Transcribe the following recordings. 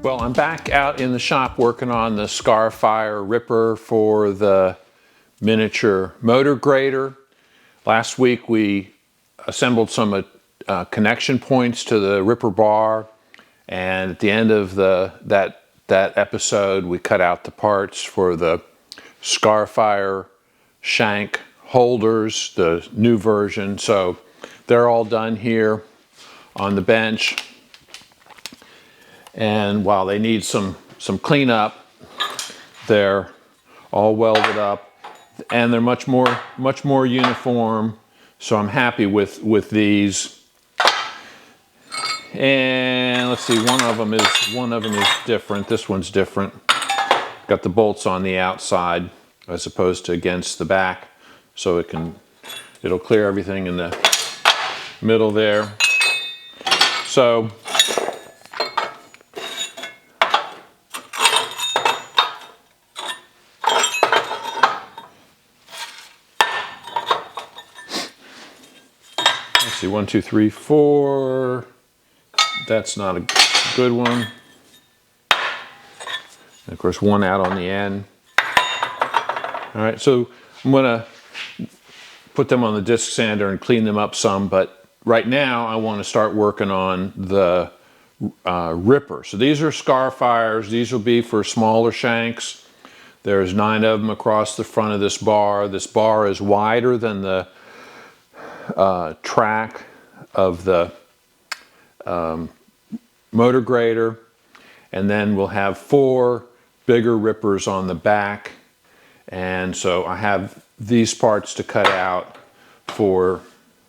Well, I'm back out in the shop working on the Scarfire Ripper for the miniature motor grader. Last week we assembled some connection points to the Ripper bar, and at the end of that episode we cut out the parts for the Scarfire shank holders, the new version. So they're all done here on the bench. And while they need some cleanup, they're all welded up and they're much more uniform. So I'm happy with these. And let's see, one of them is different. This one's different. Got the bolts on the outside as opposed to against the back, so it'll clear everything in the middle there. So let's see, 1, 2, 3, 4. That's not a good one. And of course, one out on the end. All right, so I'm gonna put them on the disc sander and clean them up some, but right now I want to start working on the Ripper. So these are Scarfires. These will be for smaller shanks. There's 9 of them across the front of this bar. This bar is wider than the track of the motor grader, and then we'll have 4 bigger rippers on the back. And so I have these parts to cut out for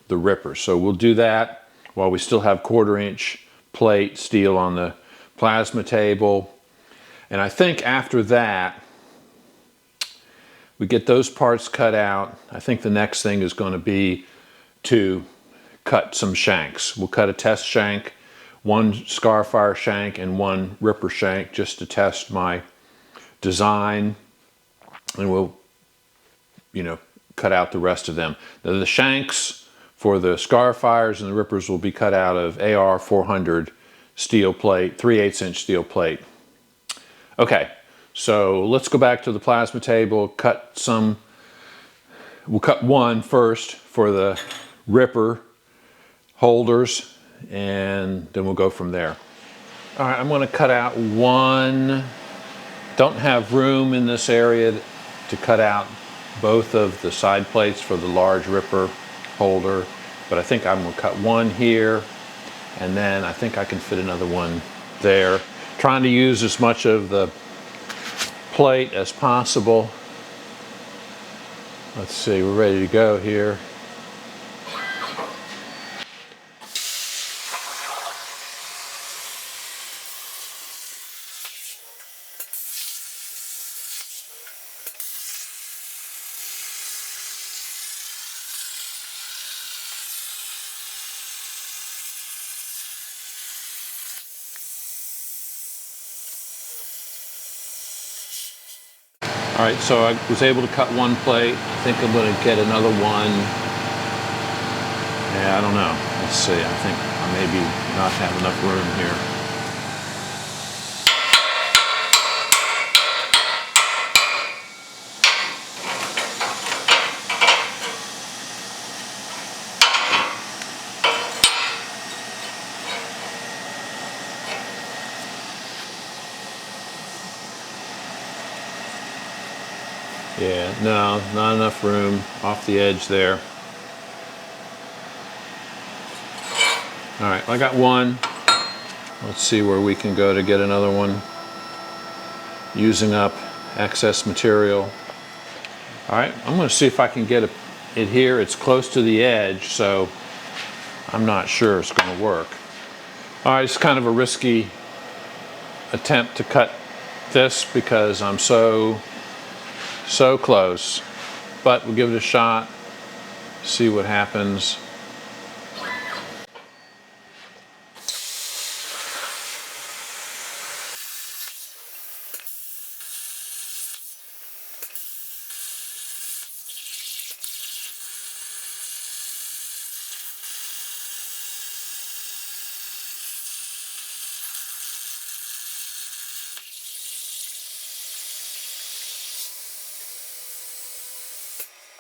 the ripper. So we'll do that while we still have 1/4-inch plate steel on the plasma table. And I think after that, we get those parts cut out. I think the next thing is going to be to cut some shanks. We'll cut a test shank, 1 Scarfire shank and 1 Ripper shank, just to test my design, and we'll, cut out the rest of them. Now, the shanks for the Scarfires and the Rippers will be cut out of AR 400 steel plate, 3/8-inch steel plate. Okay, so let's go back to the plasma table, we'll cut 1 first for the Ripper holders, and then we'll go from there. All right, I'm going to cut out 1. Don't have room in this area to cut out both of the side plates for the large Ripper holder, but I think I'm going to cut 1 here, and then I think I can fit another one there. Trying to use as much of the plate as possible. Let's see, we're ready to go here. All right, so I was able to cut 1 plate. I think I'm going to get another one. Yeah, I don't know. Let's see. I think I maybe not have enough room here. Yeah, no, not enough room off the edge there. All right, I got 1. Let's see where we can go to get another one, using up excess material. All right, I'm going to see if I can get it here. It's close to the edge, so I'm not sure it's going to work. All right, it's kind of a risky attempt to cut this because I'm so close, but we'll give it a shot, see what happens.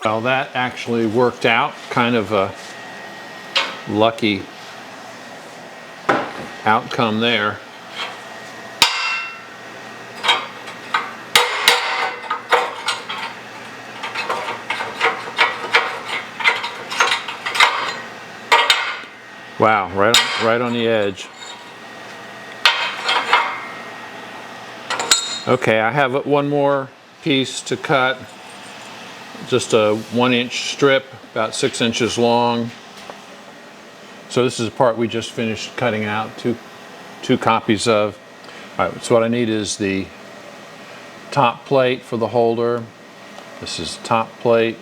Well, that actually worked out. Kind of a lucky outcome there. Wow, right on the edge. Okay, I have one more piece to cut. Just a 1-inch strip, about 6 inches long. So this is the part we just finished cutting out, two copies of. All right, so what I need is the top plate for the holder. This is top plate.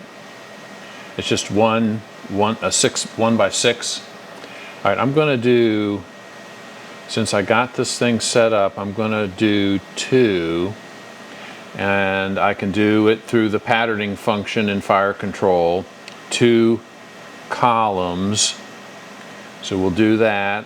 It's just a 1x6. All right, I'm going to do, since I got this thing set up, I'm going to do 2, and I can do it through the patterning function in Fire Control, 2 columns. So we'll do that.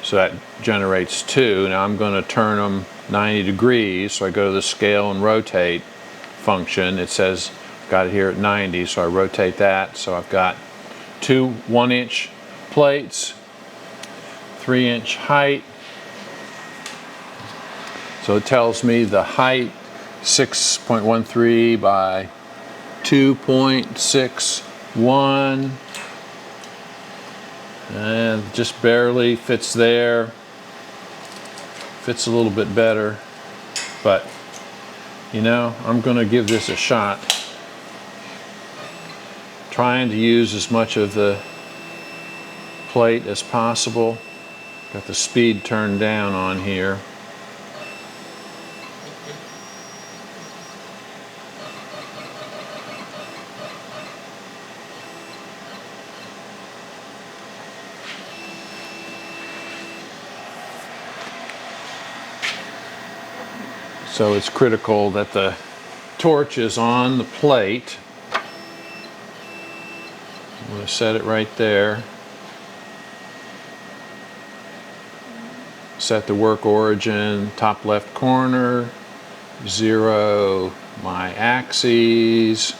So that generates 2. Now I'm going to turn them 90 degrees. So I go to the scale and rotate function. It says, got it here at 90, so I rotate that. So I've got 2 1-inch plates, 3-inch height. So it tells me the height 6.13 by 2.61, and just barely fits there. Fits a little bit better, but you know, I'm going to give this a shot. Trying to use as much of the plate as possible. Got the speed turned down on here. So it's critical that the torch is on the plate. I'm going to set it right there. Set the work origin, top left corner, 0 my axes,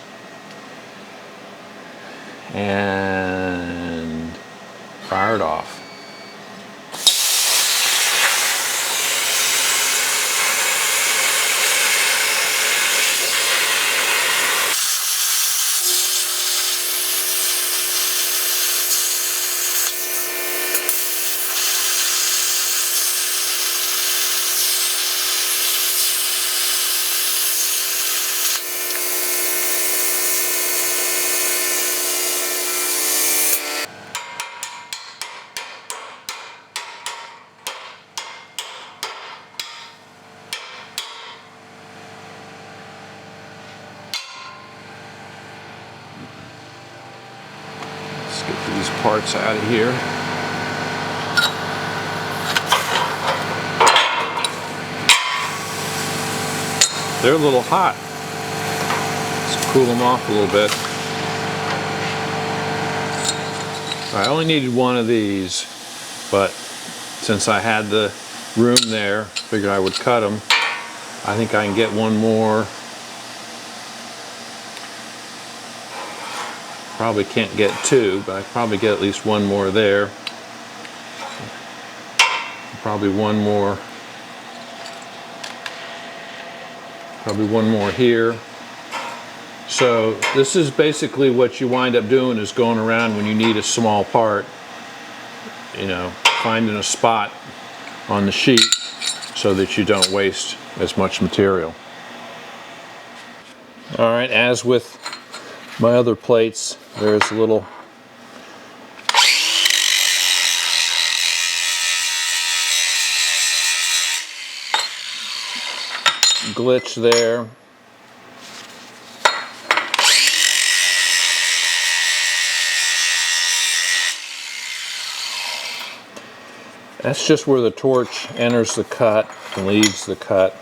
and fire it off. Let's get these parts out of here. They're a little hot. Let's cool them off a little bit. I only needed one of these, but since I had the room there, figured I would cut them. I think I can get one more. Probably can't get 2, but I probably get at least one more there. Probably one more. Probably one more here. So this is basically what you wind up doing, is going around when you need a small part, you know, finding a spot on the sheet so that you don't waste as much material. All right, as with my other plates, there's a little glitch there. That's just where the torch enters the cut and leaves the cut.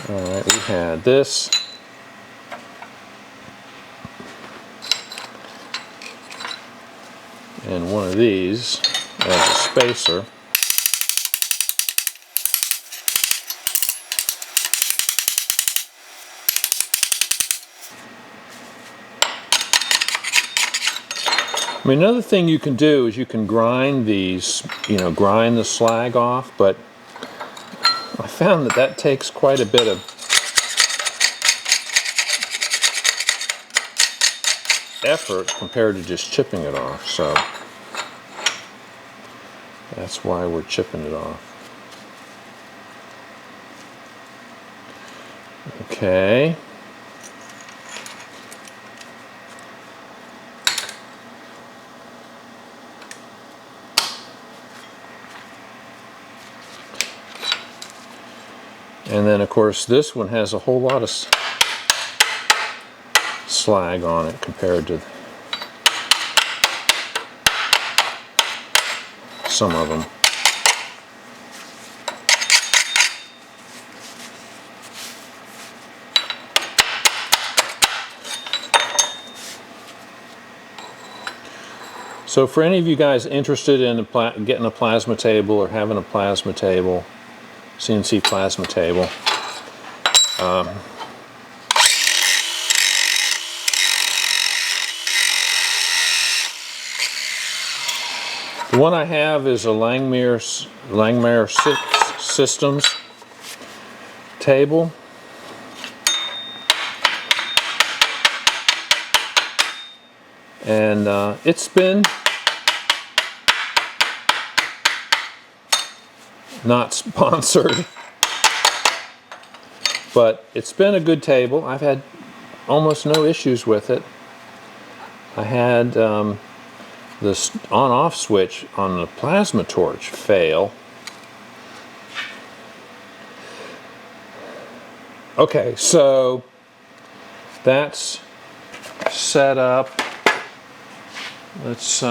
Alright, we had this. And one of these as a spacer. I mean, another thing you can do is you can grind these, grind the slag off, but I found that that takes quite a bit of effort compared to just chipping it off, so that's why we're chipping it off. Okay. And then, of course, this one has a whole lot of slag on it compared to some of them. So for any of you guys interested in getting a plasma table or having a plasma table, CNC plasma table, the one I have is a Langmuir Systems table. And it's been not sponsored, but it's been a good table. I've had almost no issues with it. I had this on-off switch on the plasma torch fail. Okay, so that's set up. Let's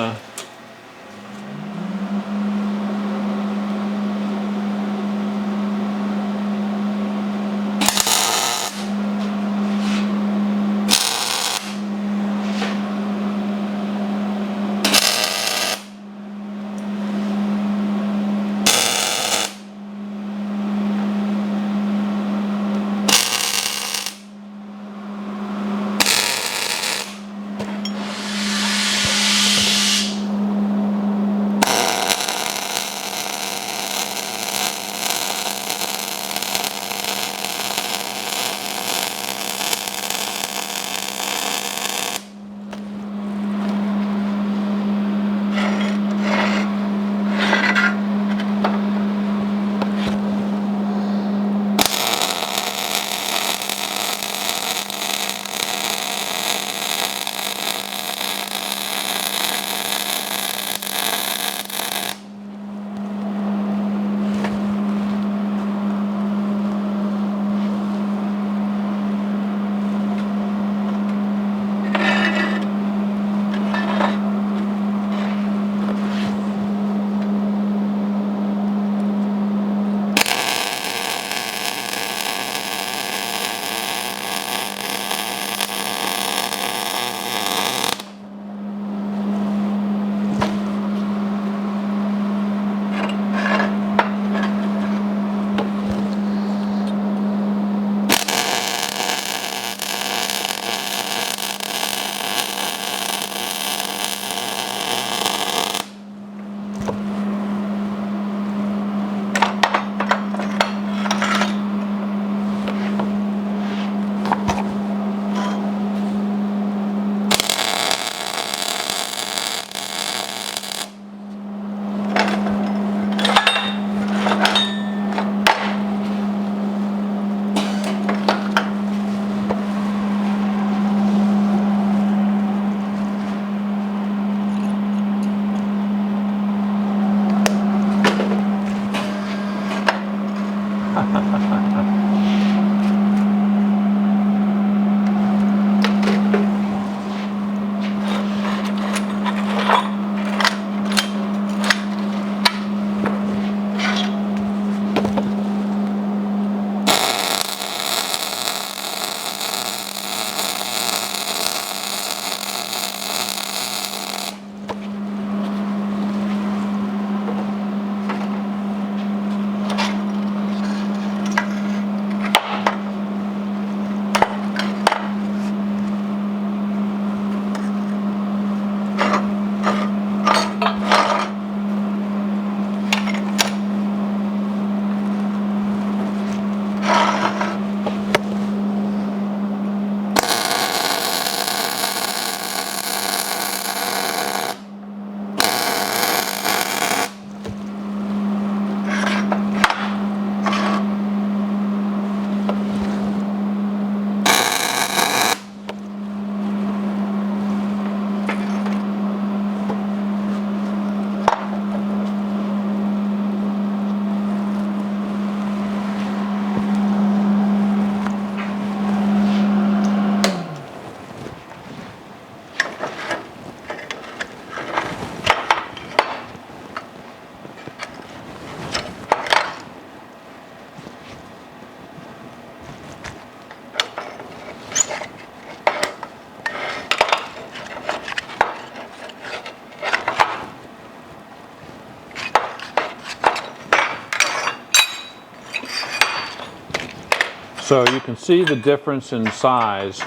So you can see the difference in size.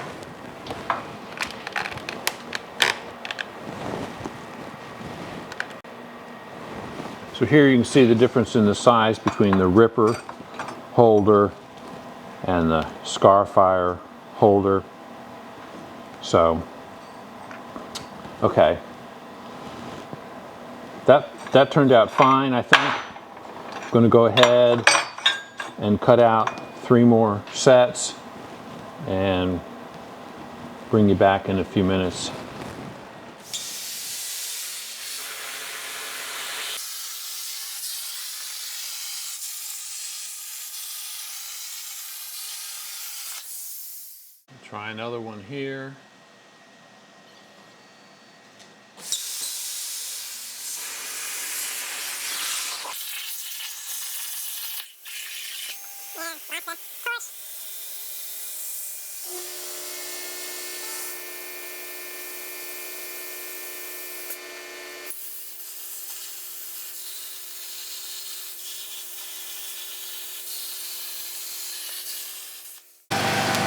So here you can see the difference in the size between the ripper holder and the Scarfire holder. So, okay. That turned out fine, I think. I'm going to go ahead and cut out 3 more sets and bring you back in a few minutes. Try another one here.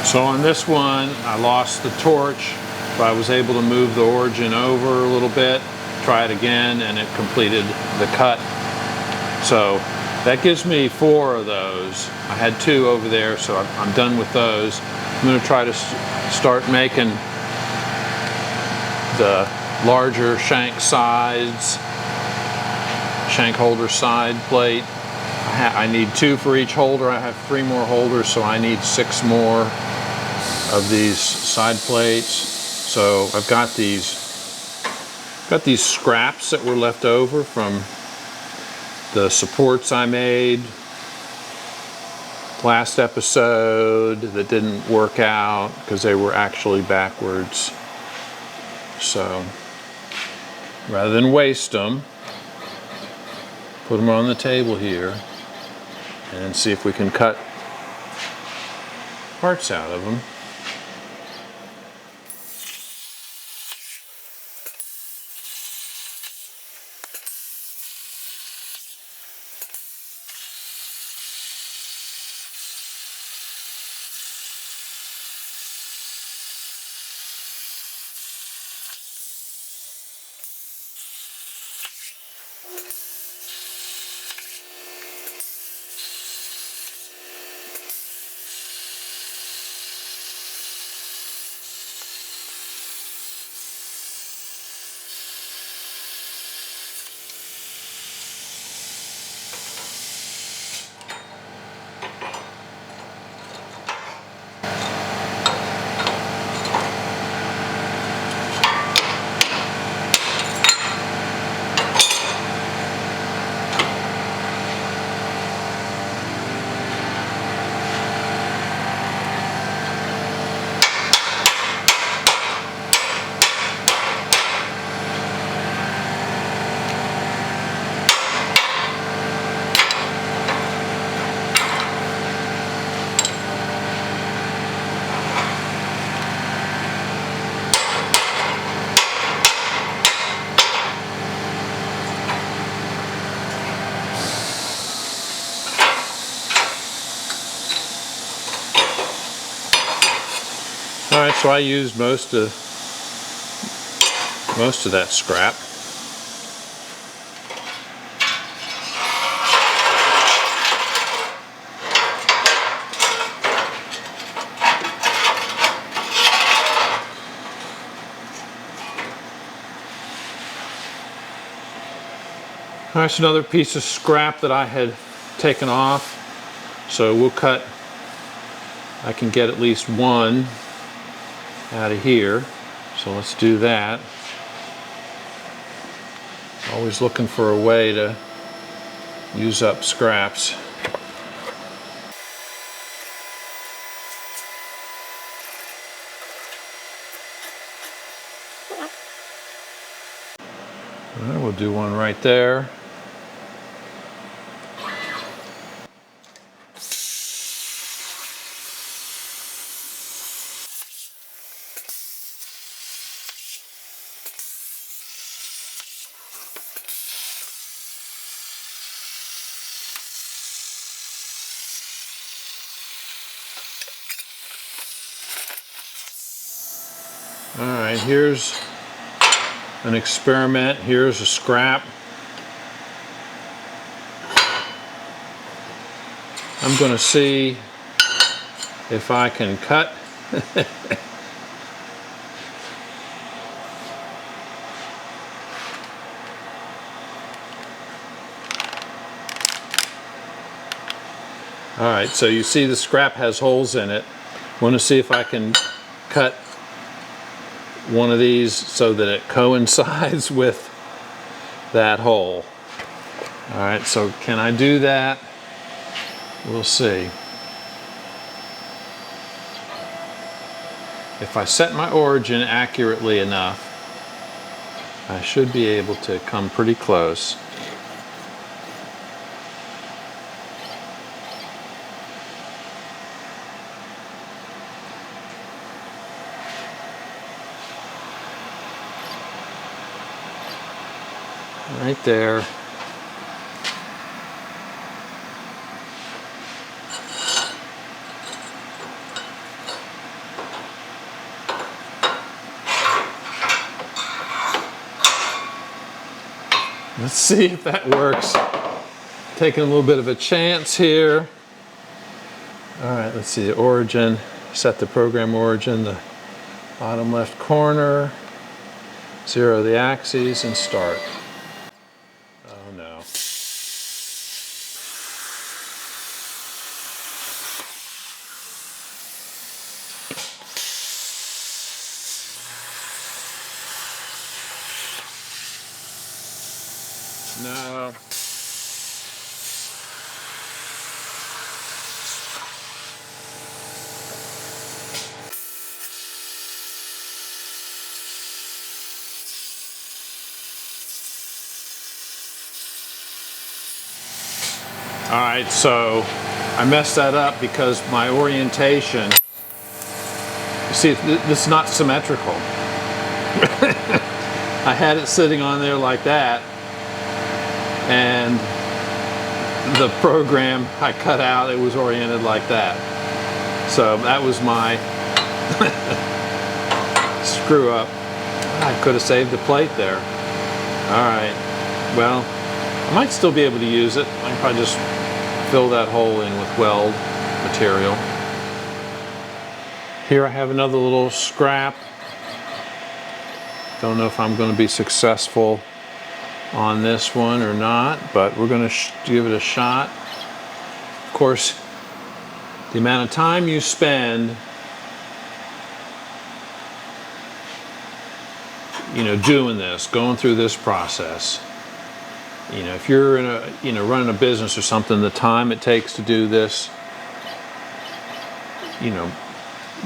So on this one, I lost the torch, but I was able to move the origin over a little bit, try it again, and it completed the cut. So that gives me 4 of those. I had 2 over there, so I'm done with those. I'm going to try to start making the larger shank sides, shank holder side plate. I need 2 for each holder. I have 3 more holders, so I need 6 more of these side plates. So I've got these scraps that were left over from the supports I made last episode that didn't work out because they were actually backwards. So rather than waste them, put them on the table here and see if we can cut parts out of them. Alright, so I used most of that scrap. There's another piece of scrap that I had taken off. So we'll cut, I can get at least 1 out of here. So let's do that. Always looking for a way to use up scraps. All right, we'll do one right there. All right, here's an experiment. Here's a scrap. I'm going to see if I can cut. All right, so you see the scrap has holes in it. I want to see if I can cut one of these so that it coincides with that hole. All right, so can I do that? We'll see. If I set my origin accurately enough, I should be able to come pretty close. Right there. Let's see if that works. Taking a little bit of a chance here. All right, let's see the origin. Set the program origin, the bottom left corner. Zero the axes and start. Oh no. No. All right, so I messed that up because my orientation, you see, this is not symmetrical. I had it sitting on there like that, and the program I cut out, it was oriented like that. So that was my screw up. I could have saved the plate there. All right, well, I might still be able to use it. I can probably just fill that hole in with weld material. Here I have another little scrap. Don't know if I'm going to be successful on this one or not, but we're going to give it a shot. Of course, the amount of time you spend, doing this, going through this process. If you're in running a business or something, the time it takes to do this,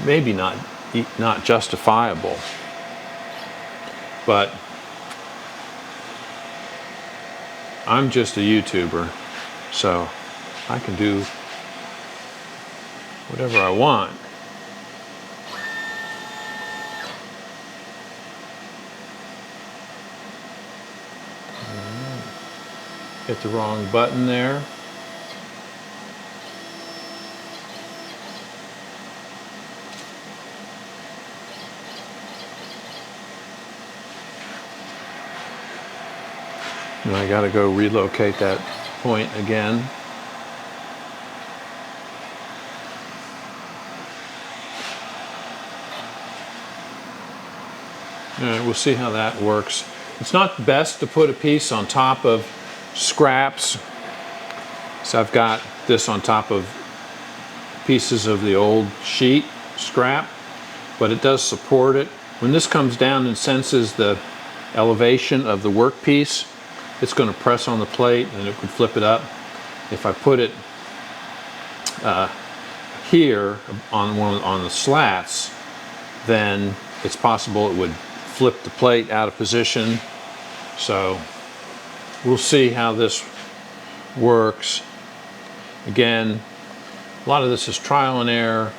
maybe not justifiable. But I'm just a YouTuber, so I can do whatever I want. Hit the wrong button there. And I got to go relocate that point again. All right, we'll see how that works. It's not best to put a piece on top of scraps. So I've got this on top of pieces of the old sheet scrap, but it does support it. When this comes down and senses the elevation of the workpiece, it's going to press on the plate and it would flip it up. If I put it here on the slats, then it's possible it would flip the plate out of position. So we'll see how this works. Again, a lot of this is trial and error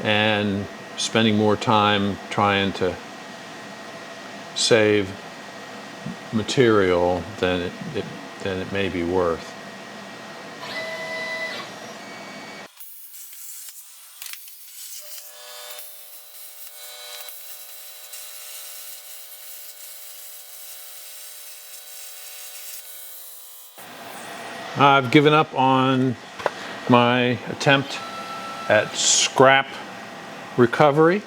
and spending more time trying to save material than it may be worth. I've given up on my attempt at scrap recovery.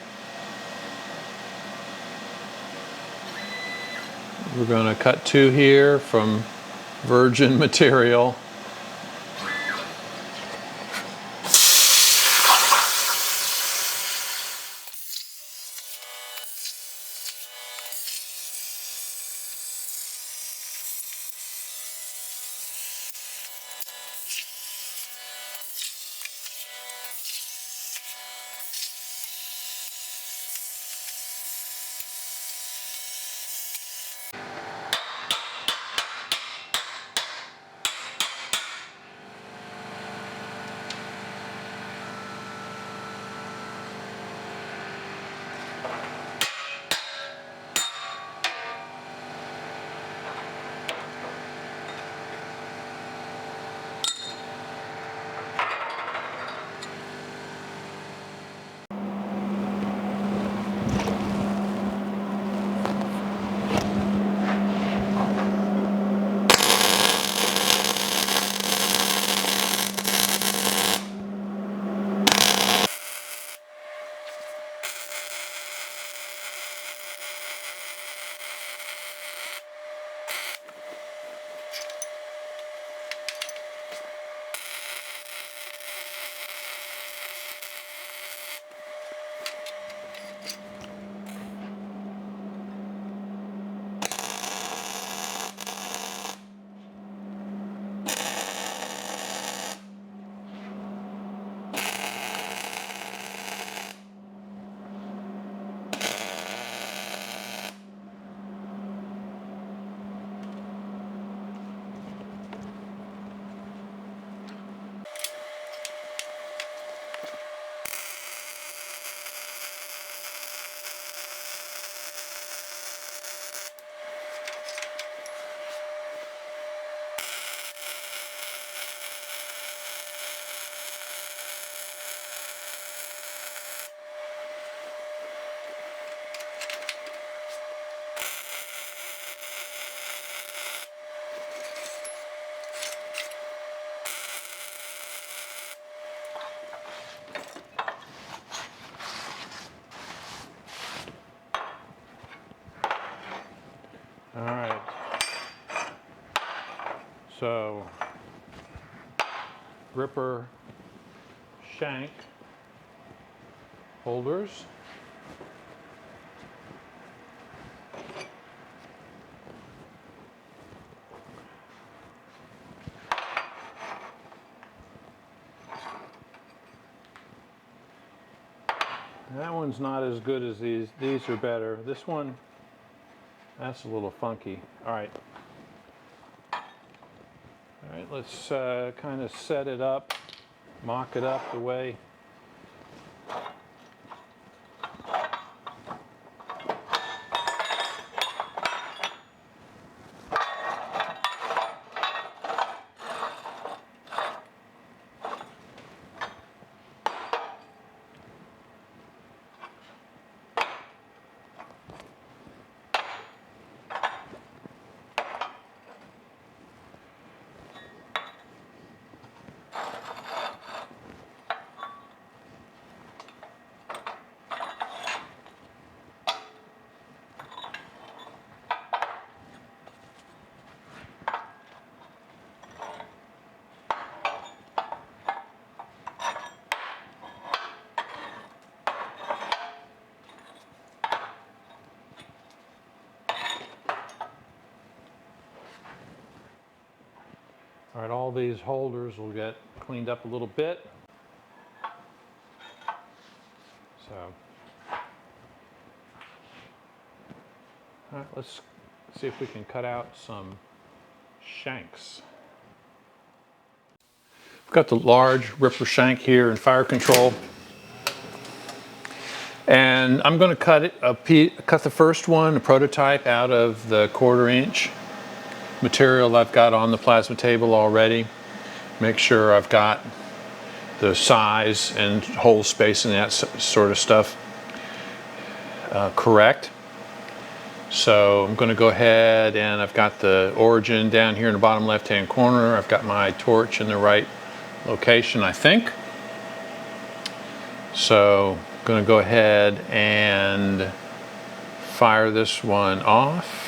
We're going to cut two here from virgin material. All right, so ripper shank holders. That one's not as good as these. These are better. This one, that's a little funky. All right. All right, let's kind of set it up, mock it up the way. All right, all these holders will get cleaned up a little bit. So, all right, let's see if we can cut out some shanks. I've got the large ripper shank here in fire control. And I'm going to cut the first one, the prototype, out of the 1/4 inch material I've got on the plasma table already. Make sure I've got the size and hole space and that sort of stuff correct. So I'm going to go ahead, and I've got the origin down here in the bottom left hand corner. I've got my torch in the right location, I think. So I'm going to go ahead and fire this one off.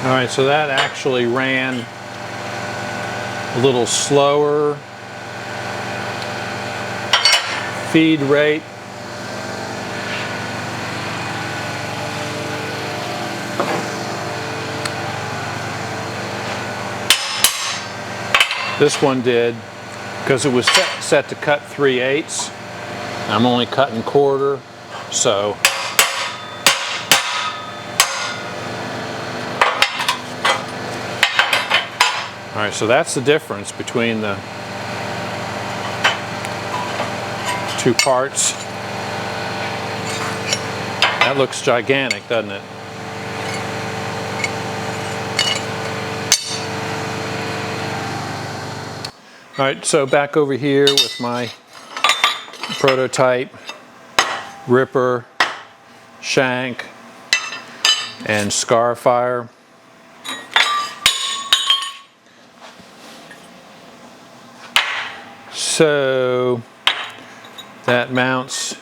All right, so that actually ran a little slower feed rate. This one did, because it was set to cut 3/8. I'm only cutting quarter, so all right, so that's the difference between the two parts. That looks gigantic, doesn't it? All right, so back over here with my prototype ripper, shank, and scar fire. So that mounts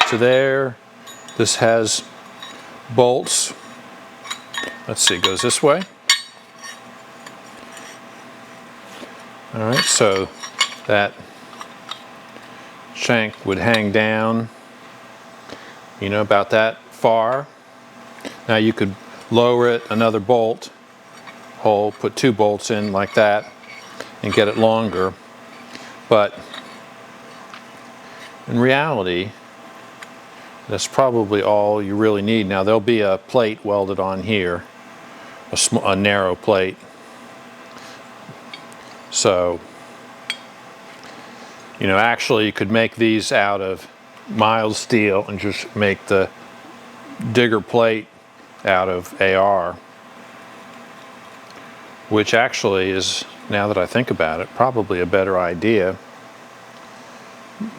to there. This has bolts. Let's see, it goes this way. All right, so that shank would hang down, you know, about that far. Now you could lower it another bolt hole, put 2 bolts in like that, and get it longer. But in reality, that's probably all you really need. Now there'll be a plate welded on here, a narrow plate. So, you know, actually you could make these out of mild steel and just make the digger plate out of AR, which actually is, now that I think about it, probably a better idea,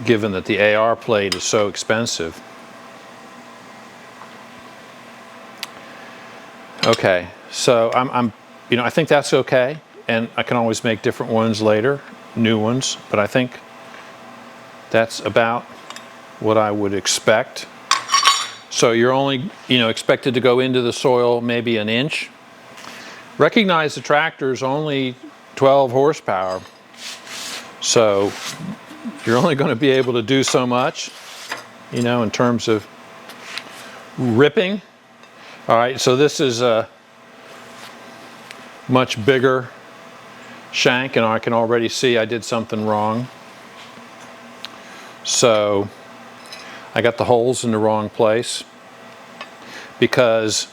given that the AR plate is so expensive. Okay, so you know, I think that's okay, and I can always make different ones later, new ones, but I think that's about what I would expect. So you're only, you know, expected to go into the soil maybe an inch. Recognize the tractor is only 12 horsepower, so you're only going to be able to do so much, you know, in terms of ripping. All right, so this is a much bigger shank, and I can already see I did something wrong. So I got the holes in the wrong place, because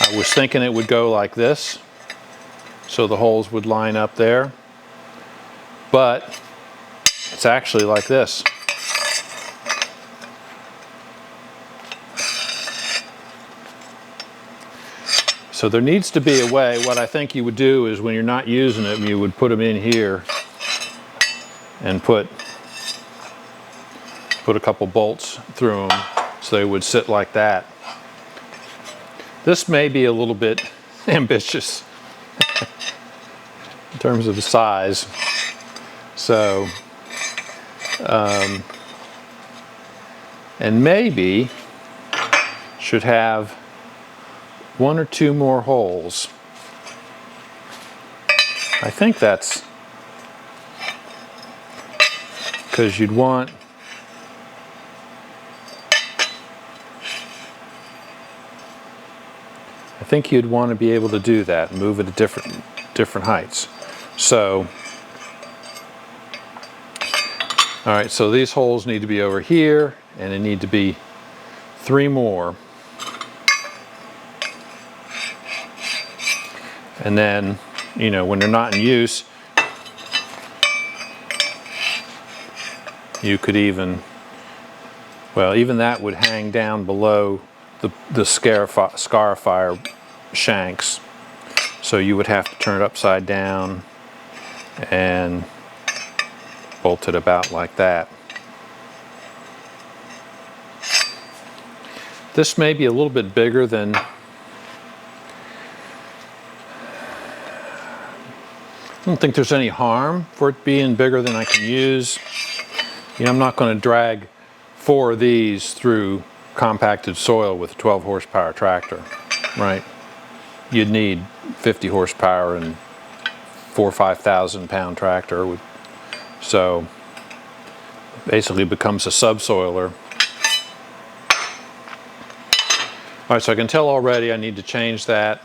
I was thinking it would go like this, so the holes would line up there, but it's actually like this. So there needs to be a way. What I think you would do is when you're not using them, you would put them in here and put a couple bolts through them so they would sit like that. This may be a little bit ambitious in terms of the size. So, and maybe should have one or two more holes. I think that's because you'd want to be able to do that, move it at different heights. So, all right, so these holes need to be over here, and they need to be 3 more. And then, you know, when they're not in use, you could even that would hang down below the scarifier shanks. So you would have to turn it upside down and bolt it about like that. This may be a little bit bigger than I don't think there's any harm for it being bigger than I can use. You know, I'm not going to drag 4 of these through compacted soil with a 12 horsepower tractor, right? You'd need 50 horsepower and 4,000 or 5,000 pound tractor. So basically becomes a subsoiler. All right, so I can tell already I need to change that.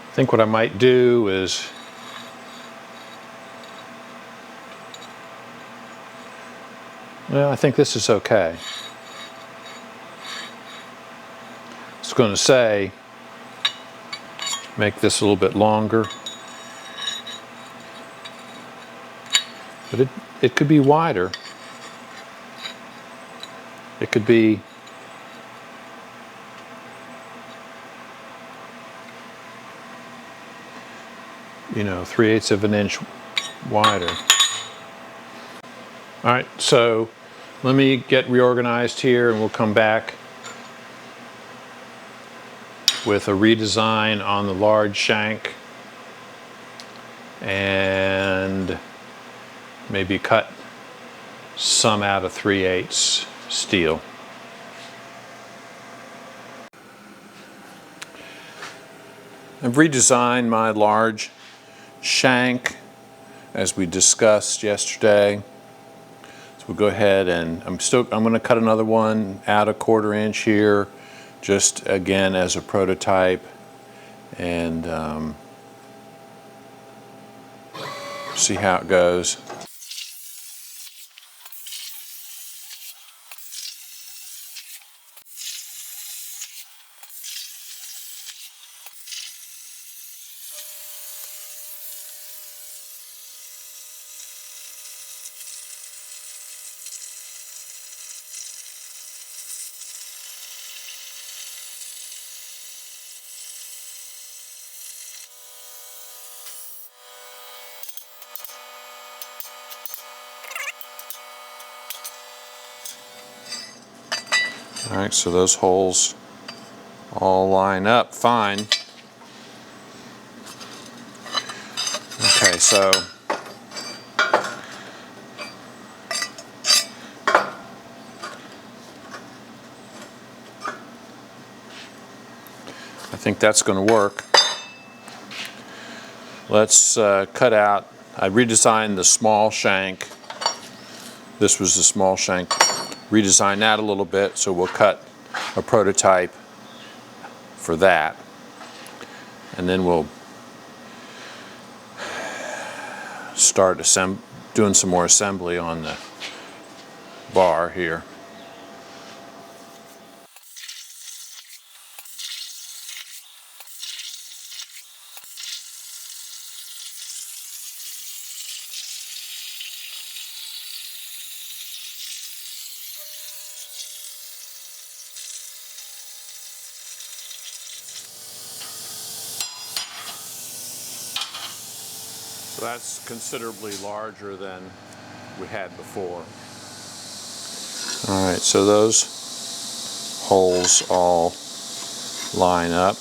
I think what I might do is well, I think this is okay. It's going to say make this a little bit longer, but it could be wider. It could be you know, 3/8 of an inch wider. All right, so let me get reorganized here and we'll come back with a redesign on the large shank and maybe cut some out of 3/8 steel. I've redesigned my large shank as we discussed yesterday. So we'll go ahead and I'm going to cut another one out 1/4 inch here, just again as a prototype, and see how it goes. All right, so those holes all line up fine. Okay, so I think that's going to work. Let's cut out. I redesigned the small shank. This was the small shank. Redesign that a little bit, so we'll cut a prototype for that, and then we'll start doing some more assembly on the bar here. So that's considerably larger than we had before. All right, so those holes all line up.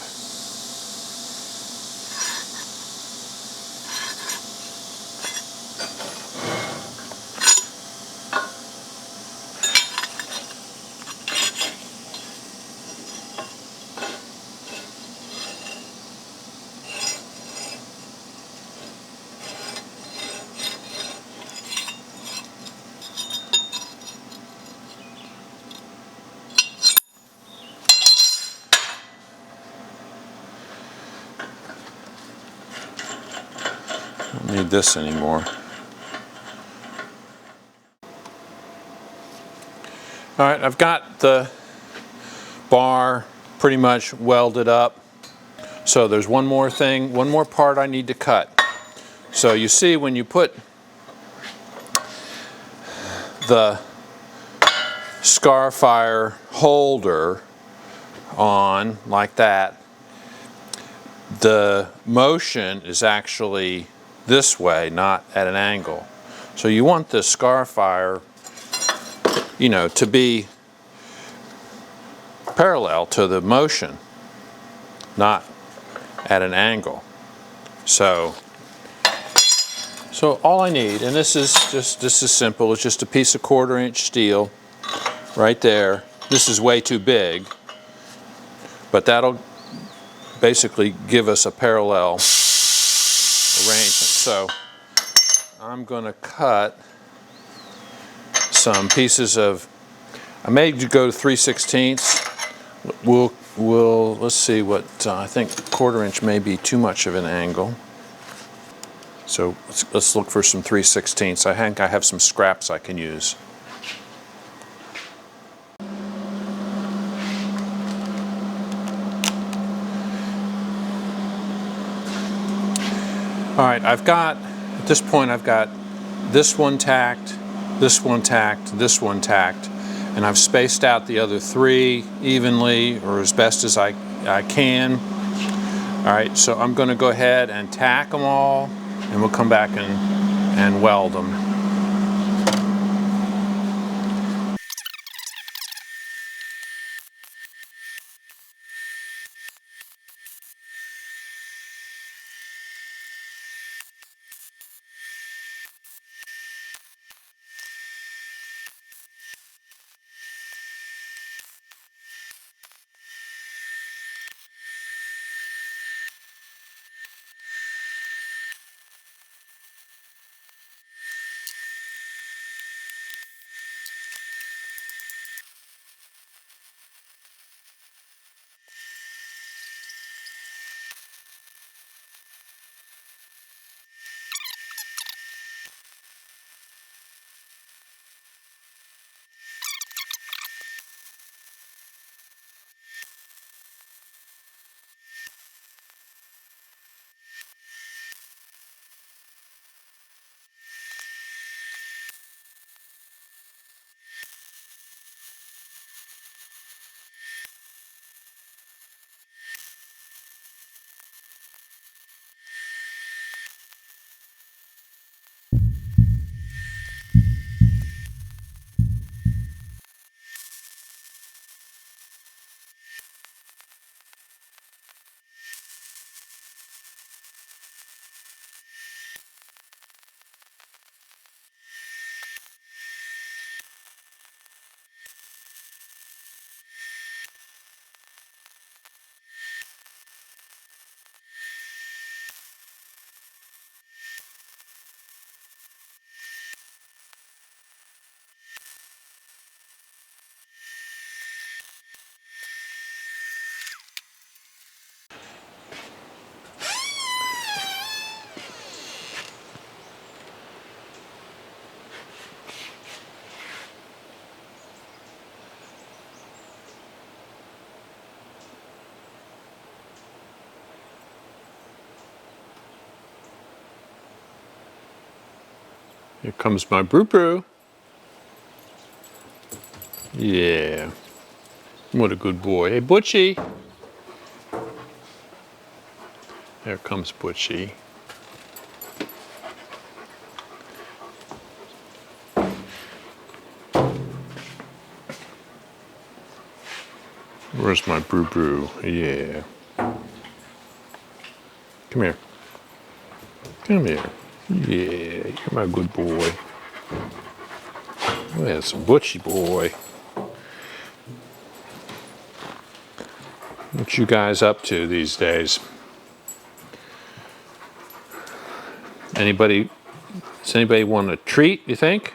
Don't need this anymore. All right, I've got the bar pretty much welded up. So there's one more thing, one more part I need to cut. So you see when you put the Scarfire holder on like that, the motion is actually this way, not at an angle. So you want the Scarfire, you know, to be parallel to the motion, not at an angle. So all I need, and this is simple, it's just a piece of 1/4 inch steel right there. This is way too big, but that'll basically give us a parallel arrangement. So I'm going to cut some pieces of, I may go to 3/16. Let's see what, I think 1/4 inch may be too much of an angle. So let's look for some 3/16. I think I have some scraps I can use. All right, at this point I've got this one tacked, this one tacked, this one tacked, and I've spaced out the other 3 evenly, or as best as I can. All right, so I'm going to go ahead and tack them all, and we'll come back and weld them. Here comes my brew. Yeah. What a good boy. Hey, Butchie. There comes Butchie. Where's my Brew Brew? Yeah. Come here. Come here. Yeah, you're my good boy. That's a butchy boy. What you guys up to these days? Does anybody want a treat, you think?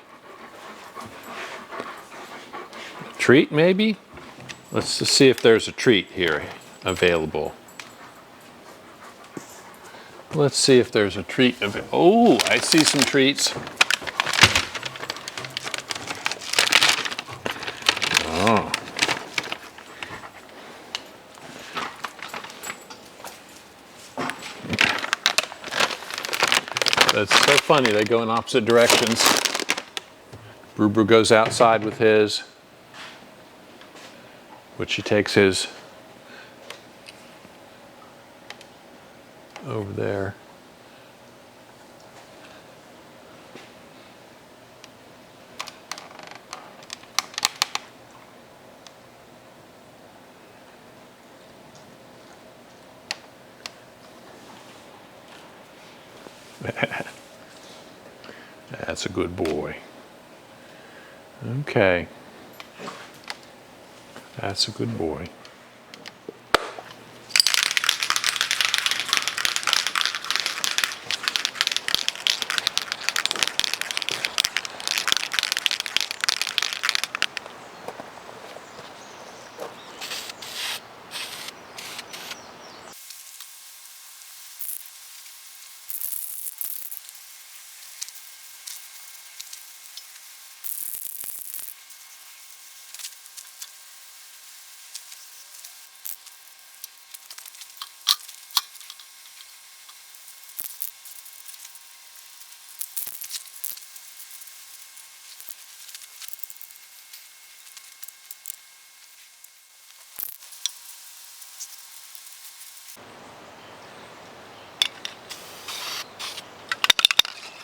A treat, maybe? Let's just see if there's a treat here available. Let's see if there's a treat available. Oh, I see some treats. Oh. That's so funny, they go in opposite directions. Brew Brew goes outside with his, which he takes his over there. That's a good boy. Okay. That's a good boy.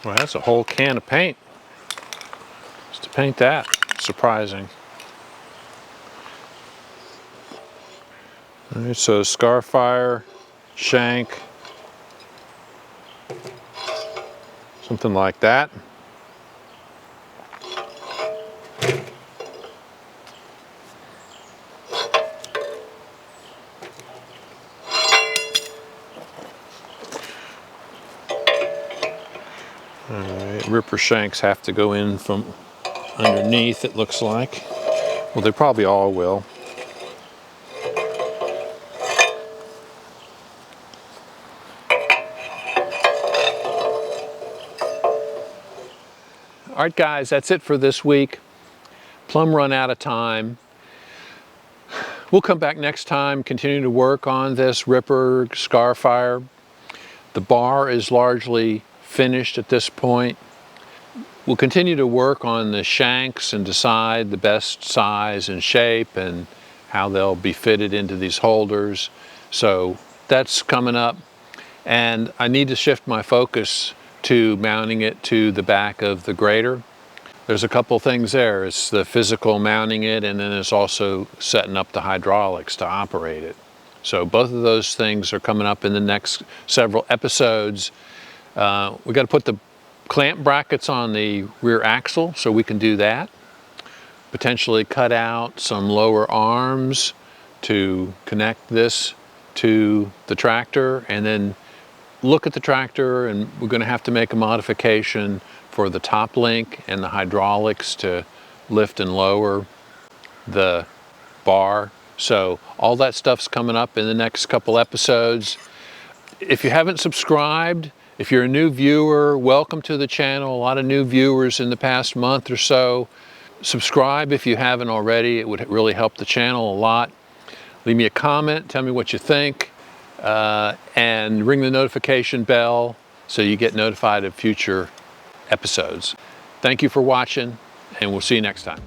Well, that's a whole can of paint. Just to paint that. Surprising. All right, so Scarfire, shank, something like that. All right, ripper shanks have to go in from underneath, it looks like. Well, they probably all will. All right, guys, that's it for this week. Plumb run out of time. We'll come back next time, continue to work on this ripper, Scarfire. The bar is largely finished at this point. We'll continue to work on the shanks and decide the best size and shape and how they'll be fitted into these holders. So that's coming up. And I need to shift my focus to mounting it to the back of the grater. There's a couple things there. It's the physical mounting it, and then it's also setting up the hydraulics to operate it. So both of those things are coming up in the next several episodes. We got to put the clamp brackets on the rear axle so we can do that. Potentially cut out some lower arms to connect this to the tractor, and then look at the tractor, and we're going to have to make a modification for the top link and the hydraulics to lift and lower the bar. So all that stuff's coming up in the next couple episodes. If you haven't subscribed, if you're a new viewer, welcome to the channel. A lot of new viewers in the past month or so. Subscribe if you haven't already. It would really help the channel a lot. Leave me a comment, tell me what you think, and ring the notification bell so you get notified of future episodes. Thank you for watching, and we'll see you next time.